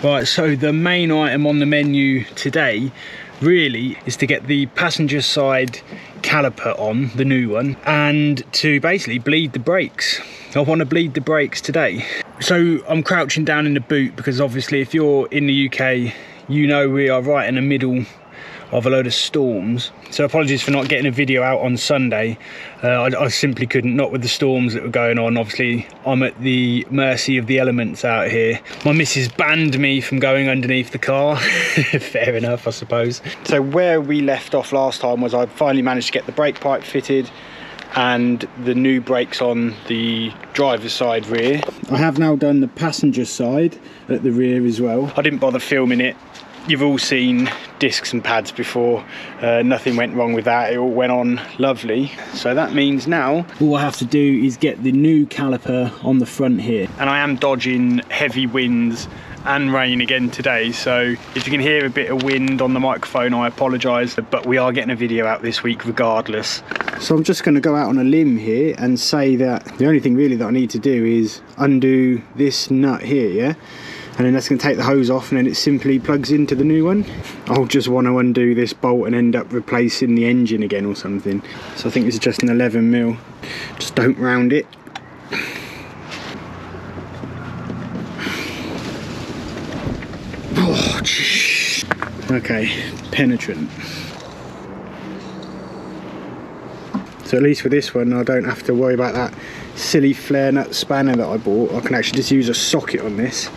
Right, so the main item on the menu today really is to get the passenger side caliper on, the new one, and to basically bleed the brakes. I want to bleed the brakes today. So I'm crouching down in the boot because obviously if you're in the UK, you know we are right in the middle of a load of storms. So apologies for not getting a video out on Sunday. I simply couldn't, not with the storms that were going on. Obviously I'm at the mercy of the elements out here. My missus banned me from going underneath the car. Fair enough, I suppose. So where we left off last time was I finally managed to get the brake pipe fitted and the new brakes on the driver's side rear. I have now done the passenger side at the rear as well. I didn't bother filming it. You've all seen discs and pads before. Nothing went wrong with that. It all went on lovely. So that means now all I have to do is get the new caliper on the front here. And I am dodging heavy winds and rain again today, so if you can hear a bit of wind on the microphone, I apologise, but we are getting a video out this week regardless. So I'm just going to go out on a limb here and say that the only thing really that I need to do is undo this nut here, yeah? And then that's going to take the hose off and then it simply plugs into the new one. I'll just want to undo this bolt and end up replacing the engine again or something. So I think this is just an 11mm. Just don't round it. Oh, okay, penetrant. So at least with this one I don't have to worry about that silly flare nut spanner that I bought. I can actually just use a socket on this.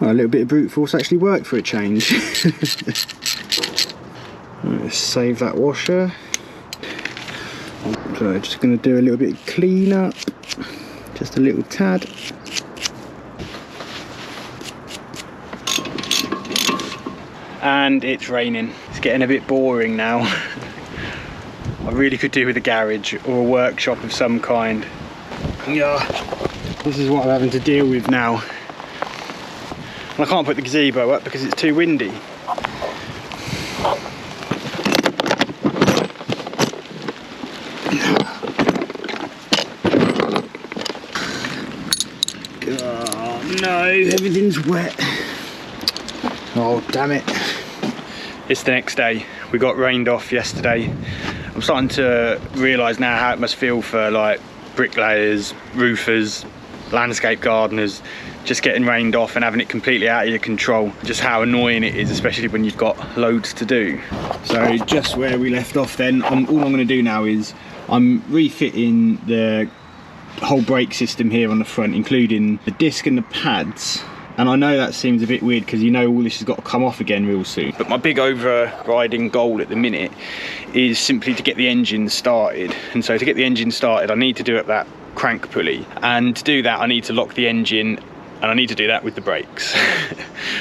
Well, a little bit of brute force actually worked for a change. Let's save that washer. So just going to do a little bit of clean up, just a little tad. And it's raining. It's getting a bit boring now. I really could do with a garage or a workshop of some kind. Yeah, this is what I'm having to deal with now. And I can't put the gazebo up because it's too windy. Oh no, everything's wet. Oh damn it. It's the next day. We got rained off yesterday. I'm starting to realise now how it must feel for like bricklayers, roofers, landscape gardeners, just getting rained off and having it completely out of your control. Just how annoying it is, especially when you've got loads to do. So just where we left off then, all I'm going to do now is I'm refitting the whole brake system here on the front, including the disc and the pads. And I know that seems a bit weird because you know all this has got to come off again real soon. But my big overriding goal at the minute is simply to get the engine started. And so to get the engine started, I need to do up that crank pulley. And to do that, I need to lock the engine, and I need to do that with the brakes.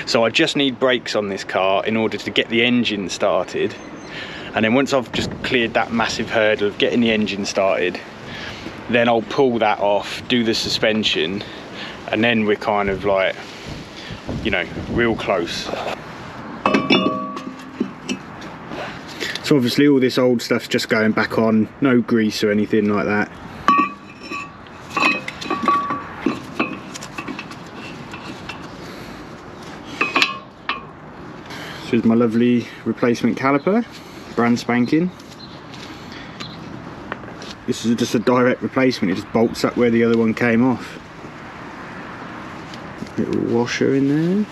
So I just need brakes on this car in order to get the engine started. And then once I've just cleared that massive hurdle of getting the engine started, then I'll pull that off, do the suspension, and then we're kind of like, you know, real close. So obviously all this old stuff's just going back on, no grease or anything like that. This is my lovely replacement caliper, brand spanking. This is just a direct replacement, it just bolts up where the other one came off. Little washer in there.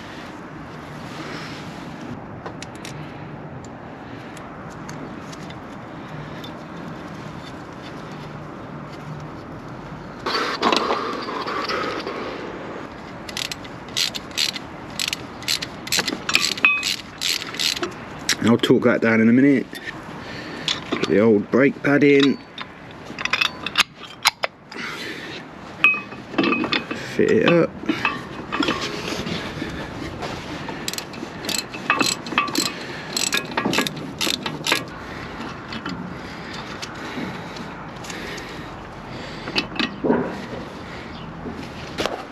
And I'll torque that down in a minute. Put the old brake pad in. Fit it up.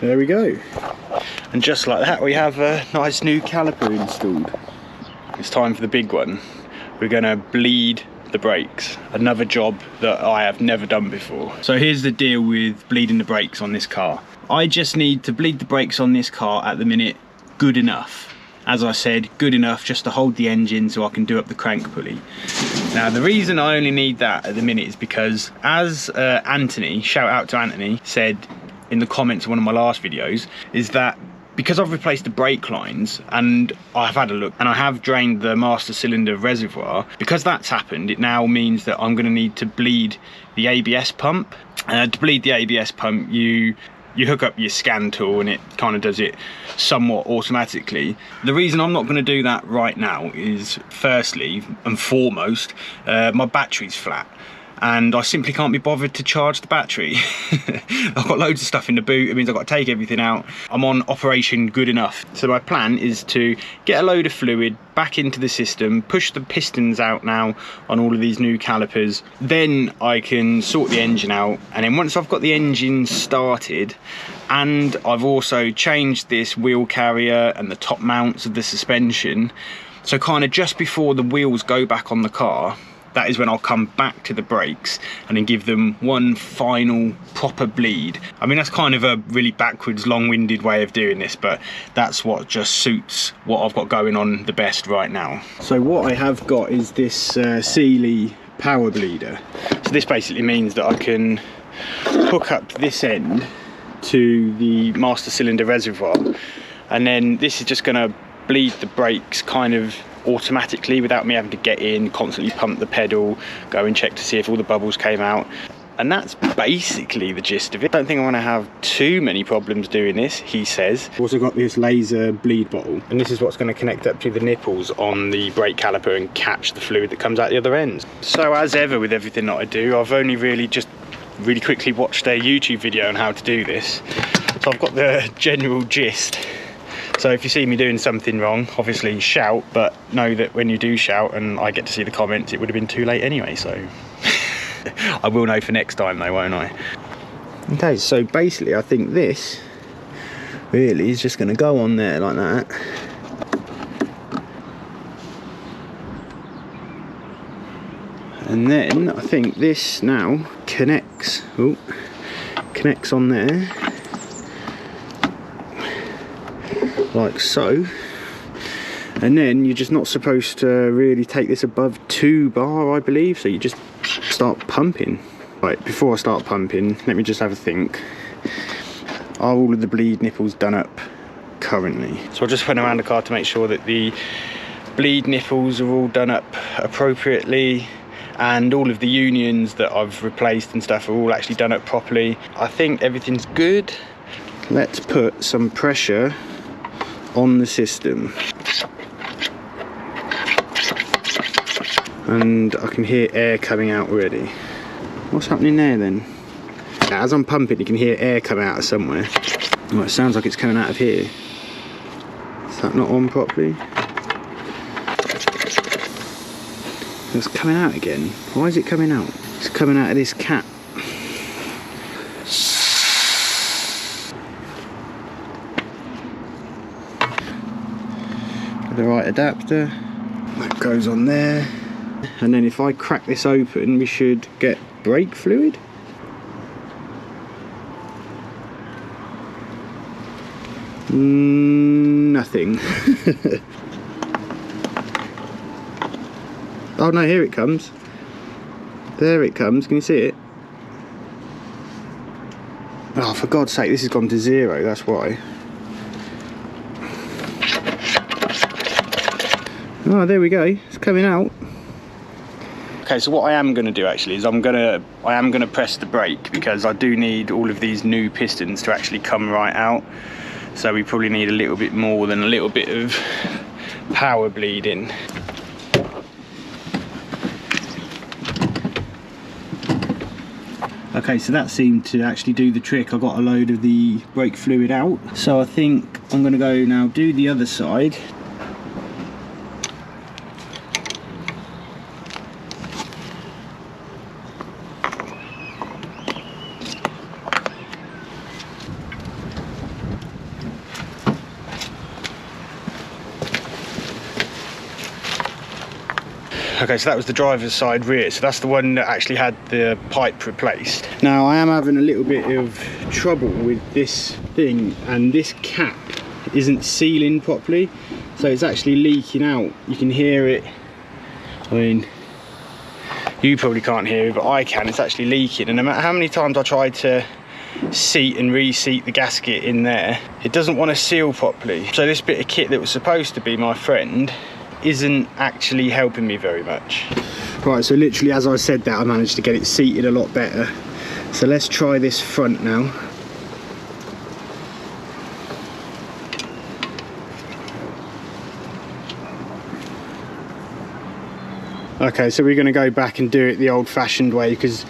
There we go. And just like that, we have a nice new caliper installed. It's time for the big one. We're gonna bleed the brakes. Another job that I have never done before. So here's the deal with bleeding the brakes on this car. I just need to bleed the brakes on this car at the minute good enough. As I said, good enough just to hold the engine so I can do up the crank pulley. Now the reason I only need that at the minute is because, as Anthony, shout out to Anthony, said in the comments of one of my last videos, is that because I've replaced the brake lines and I've had a look and I have drained the master cylinder reservoir, because that's happened, it now means that I'm going to need to bleed the ABS pump. To bleed the ABS pump, you hook up your scan tool and it kind of does it somewhat automatically. The reason I'm not going to do that right now is, firstly and foremost, my battery's flat. And I simply can't be bothered to charge the battery. I've got loads of stuff in the boot. It means I've got to take everything out. I'm on operation good enough. So my plan is to get a load of fluid back into the system, push the pistons out now on all of these new calipers. Then I can sort the engine out. And then once I've got the engine started, and I've also changed this wheel carrier and the top mounts of the suspension, so kind of just before the wheels go back on the car, that is when I'll come back to the brakes and then give them one final proper bleed. I mean, that's kind of a really backwards, long-winded way of doing this, but that's what just suits what I've got going on the best right now. So what I have got is this Sealy power bleeder. So this basically means that I can hook up this end to the master cylinder reservoir, and then this is just going to bleed the brakes kind of automatically without me having to get in, constantly pump the pedal, go and check to see if all the bubbles came out. And that's basically the gist of it. I don't think I want to have too many problems doing this, he says. I've also got this laser bleed bottle, and this is what's going to connect up to the nipples on the brake caliper and catch the fluid that comes out the other end. So as ever with everything that I do, I've only really quickly watched a YouTube video on how to do this. So I've got the general gist. So if you see me doing something wrong, obviously shout, but know that when you do shout and I get to see the comments, it would have been too late anyway, so I will know for next time though, won't I? Okay, so basically I think this really is just going to go on there like that. And then I think this now connects on there, like so. And then you're just not supposed to really take this above 2 bar, I believe, so you just start pumping. Right, before I start pumping, let me just have a think. Are all of the bleed nipples done up currently? So I just went around the car to make sure that the bleed nipples are all done up appropriately, and all of the unions that I've replaced and stuff are all actually done up properly. I think everything's good. Let's put some pressure on the system, and I can hear air coming out already. What's happening there then? As I'm pumping, you can hear air come out of somewhere. Oh, it sounds like it's coming out of here. Is that not on properly? It's coming out again. Why is it coming out? It's coming out of this cap. The right adapter that goes on there, and then if I crack this open, we should get brake fluid. Nothing. Oh no, here it comes. There it comes. Can you see it? Oh, for God's sake, this has gone to 0, that's why. Oh, there we go, it's coming out. Okay, so what I am going to do actually is I am going to press the brake, because I do need all of these new pistons to actually come right out. So we probably need a little bit more than a little bit of power bleeding. Okay, so that seemed to actually do the trick. I got a load of the brake fluid out. So I think I'm going to go now do the other side. Okay, so that was the driver's side rear, so that's the one that actually had the pipe replaced. Now I am having a little bit of trouble with this thing, and this cap isn't sealing properly, so it's actually leaking out. You can hear it. I mean, you probably can't hear it, but I can. It's actually leaking, and no matter how many times I try to seat and reseat the gasket in there, it doesn't want to seal properly. So this bit of kit that was supposed to be my friend isn't actually helping me very much. Right, so literally as I said that, I managed to get it seated a lot better. So let's try this front now. Okay, so we're going to go back and do it the old-fashioned way, because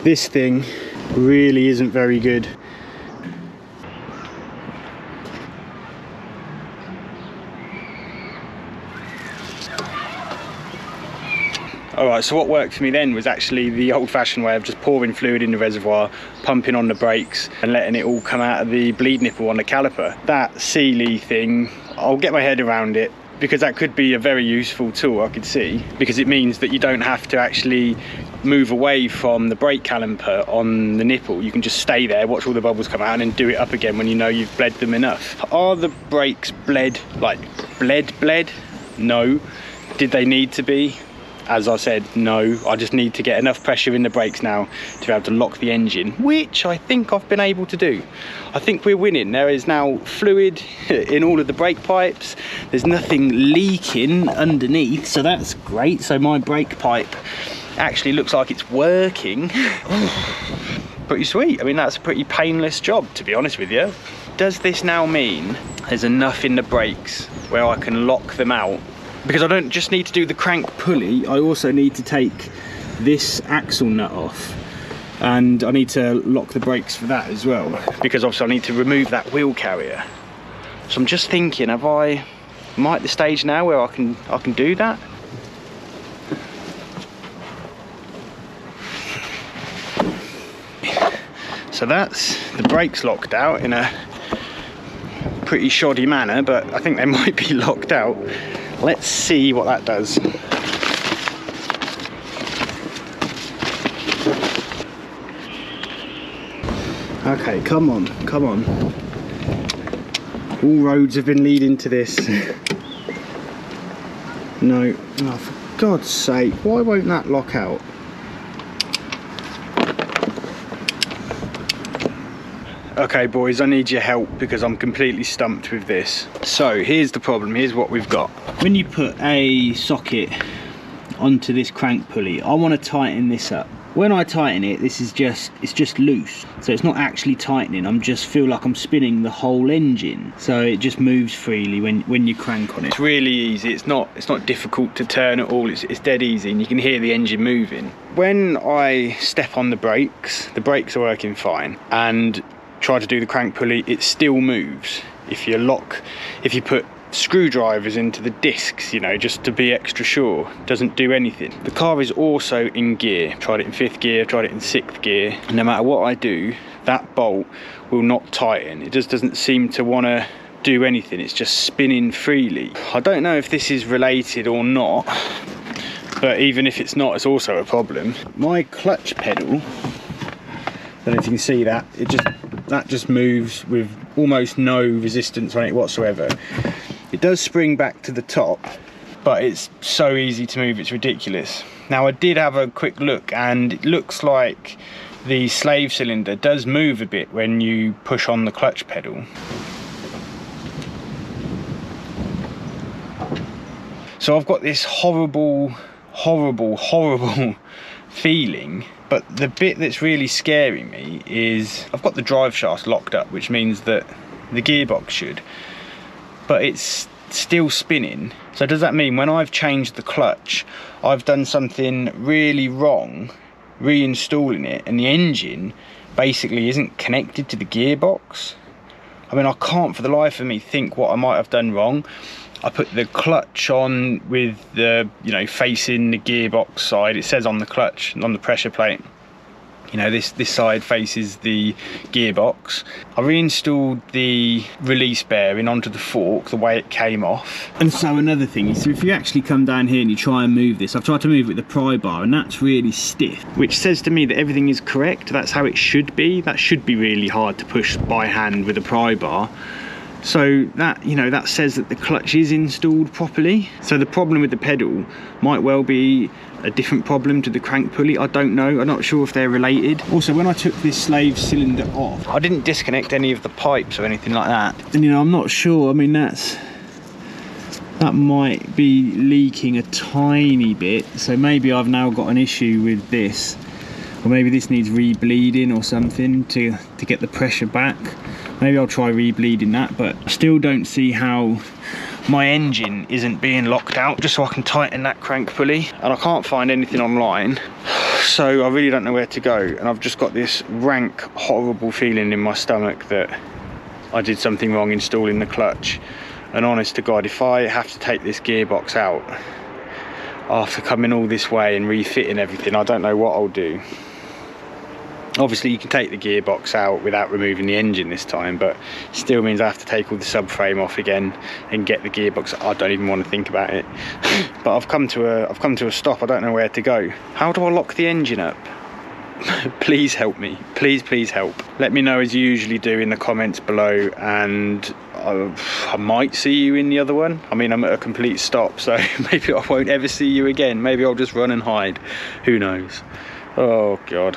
this thing really isn't very good. Alright, so what worked for me then was actually the old-fashioned way of just pouring fluid in the reservoir, pumping on the brakes and letting it all come out of the bleed nipple on the caliper. That Sealy thing, I'll get my head around it, because that could be a very useful tool, I could see, because it means that you don't have to actually move away from the brake caliper on the nipple. You can just stay there, watch all the bubbles come out, and then do it up again when you know you've bled them enough. Are the brakes bled? No. Did they need to be? As I said, no. I just need to get enough pressure in the brakes now to be able to lock the engine, which I think I've been able to do. I think we're winning. There is now fluid in all of the brake pipes. There's nothing leaking underneath, so that's great. So my brake pipe actually looks like it's working. Pretty sweet. I mean, that's a pretty painless job, to be honest with you. Does this now mean there's enough in the brakes where I can lock them out? Because I don't just need to do the crank pulley, I also need to take this axle nut off, and I need to lock the brakes for that as well, because obviously I need to remove that wheel carrier. So I'm just thinking, am I at the stage now where I can do that? So that's the brakes locked out in a pretty shoddy manner, but I think they might be locked out. Let's see what that does. Okay, come on, come on. All roads have been leading to this. No, oh, for God's sake, why won't that lock out? Okay boys, I need your help because I'm completely stumped with this. So here's the problem, here's what we've got. When you put a socket onto this crank pulley, I want to tighten this up. When I tighten it, it's just loose. So it's not actually tightening, I'm just feel like I'm spinning the whole engine. So it just moves freely when you crank on it. It's really easy, it's not difficult to turn at all, it's dead easy, and you can hear the engine moving. When I step on the brakes are working fine, and try to do the crank pulley, it still moves. If you put screwdrivers into the discs, you know, just to be extra sure, doesn't do anything. The car is also in gear. Tried it in 5th gear, tried it in 6th gear, and no matter what I do, that bolt will not tighten. It just doesn't seem to want to do anything, it's just spinning freely. I don't know if this is related or not, but even if it's not, it's also a problem. My clutch pedal, I don't know if you can see that, that just moves with almost no resistance on it whatsoever. It does spring back to the top, but it's so easy to move, it's ridiculous. Now I did have a quick look, and it looks like the slave cylinder does move a bit when you push on the clutch pedal. So I've got this horrible feeling, but the bit that's really scaring me is I've got the drive shaft locked up, which means that the gearbox should, but it's still spinning. So does that mean when I've changed the clutch, I've done something really wrong reinstalling it, and the engine basically isn't connected to the gearbox? I mean, I can't for the life of me think what I might have done wrong. I put the clutch on with the, you know, facing the gearbox side. It says on the clutch, on the pressure plate, You know, this side faces the gearbox. I reinstalled the release bearing onto the fork the way it came off. And so another thing is, so if you actually come down here and you try and move this, I've tried to move it with the pry bar and that's really stiff, which says to me that everything is correct. That's how it should be. That should be really hard to push by hand with a pry bar. So that, you know, that says that the clutch is installed properly. So the problem with the pedal might well be a different problem to the crank pulley. I don't know. I'm not sure if they're related. Also, when I took this slave cylinder off, I didn't disconnect any of the pipes or anything like that. And you know, I'm not sure. I mean, that might be leaking a tiny bit. So maybe I've now got an issue with this, or maybe this needs re-bleeding or something to get the pressure back. Maybe I'll try re-bleeding that, but I still don't see how my engine isn't being locked out, just so I can tighten that crank pulley. And I can't find anything online, so I really don't know where to go. And I've just got this rank, horrible feeling in my stomach that I did something wrong installing the clutch. And honest to God, if I have to take this gearbox out after coming all this way and refitting everything, I don't know what I'll do. Obviously you can take the gearbox out without removing the engine this time, but still means I have to take all the subframe off again and get the gearbox. I don't even want to think about it. But I've come to a stop. I don't know where to go. How do I lock the engine up? Please help me. Please help. Let me know as you usually do in the comments below, and I might see you in the other one. I mean, I'm at a complete stop, so maybe I won't ever see you again. Maybe I'll just run and hide. Who knows? Oh God.